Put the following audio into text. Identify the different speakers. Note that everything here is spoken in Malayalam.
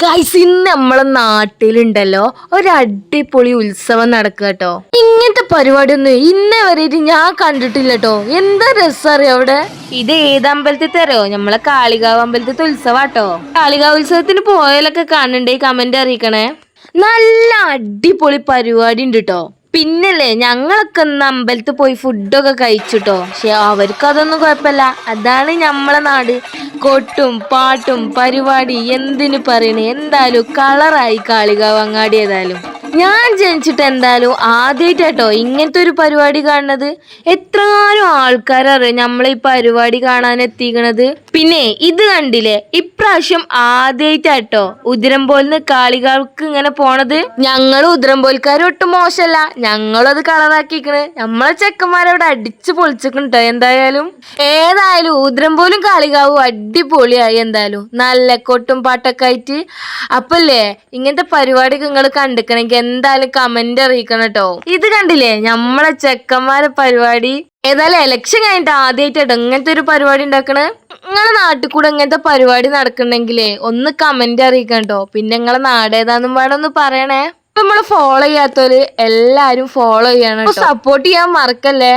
Speaker 1: ഗൈസ്, ഇന്ന് നമ്മളെ നാട്ടിലുണ്ടല്ലോ ഒരു അടിപൊളി ഉത്സവം നടക്കുക കേട്ടോ. ഇങ്ങനത്തെ പരിപാടി ഒന്നും ഇന്നേ വരെയായിട്ട് ഞാൻ കണ്ടിട്ടില്ല കേട്ടോ. എന്താ രസറിയോ അവിടെ. ഇത് ഏത് അമ്പലത്തിൽ തരോ? നമ്മളെ കാളികാവ് അമ്പലത്തിലത്തെ ഉത്സവാട്ടോ. കാളികാവ് ഉത്സവത്തിന് പോയാലൊക്കെ കാണണ്ടേ, കമന്റ് അറിയിക്കണേ. നല്ല അടിപൊളി പരിപാടി ഉണ്ട് കേട്ടോ. പിന്നല്ലേ ഞങ്ങളൊക്കെ ഇന്ന് അമ്പലത്തിൽ പോയി ഫുഡൊക്കെ കഴിച്ചിട്ടോ. പക്ഷെ അവർക്ക് അതൊന്നും കുഴപ്പമില്ല. അതാണ് നമ്മളെ നാട്. കൊട്ടും പാട്ടും പരിപാടി എന്തിനു പറയണേ. എന്തായാലും കളറായി കാളികാവ് അങ്ങാടി. ഏതായാലും ഞാൻ ജനിച്ചിട്ട് എന്തായാലും ആദ്യമായിട്ടോ ഇങ്ങനത്തെ ഒരു പരിപാടി കാണുന്നത്. എത്രകാലം ആൾക്കാരറിയാം നമ്മളെ ഈ പരിപാടി കാണാൻ എത്തിക്കണത്. പിന്നെ ഇത് കണ്ടില്ലേ, ഇപ്രാവശ്യം ആദ്യമായിട്ടോ ഉതിരമ്പോലിന് കാളികാൾക്ക് ഇങ്ങനെ പോണത്. ഞങ്ങൾ ഉതിരമ്പോൽക്കാർ ഒട്ടും മോശമല്ല, ഞങ്ങളും അത് കളറാക്കിക്കണ്. നമ്മളെ ചെക്കന്മാരവിടെ അടിച്ചു പൊളിച്ചിട്ടോ. ഏതായാലും ഉതിരമ്പോലും കാളികാവും അടിപൊളിയായി. എന്തായാലും നല്ല കൊട്ടും പാട്ടൊക്കെ ആയിട്ട്. അപ്പല്ലേ ഇങ്ങനത്തെ പരിപാടി നിങ്ങൾ കണ്ടിക്കണമെങ്കിൽ എന്തായാലും കമന്റ് അറിയിക്കണം കേട്ടോ. ഇത് കണ്ടില്ലേ നമ്മളെ ചെക്കന്മാരെ പരിപാടി. ഏതായാലും എലക്ഷൻ കഴിഞ്ഞിട്ട് ആദ്യമായിട്ടോ ഇങ്ങനത്തെ ഒരു പരിപാടി ഉണ്ടാക്കണേ. നിങ്ങളെ നാട്ടിൽ കൂടെ ഇങ്ങനത്തെ പരിപാടി നടക്കണമെങ്കിലേ ഒന്ന് കമന്റ് അറിയിക്കണം കേട്ടോ. പിന്നെ നിങ്ങളെ നാട് ഏതാന്നും പാടെ ഒന്ന് പറയണേ. നമ്മള് ഫോളോ ചെയ്യാത്തവര് എല്ലാരും ഫോളോ ചെയ്യണം, സപ്പോർട്ട് ചെയ്യാൻ മറക്കല്ലേ.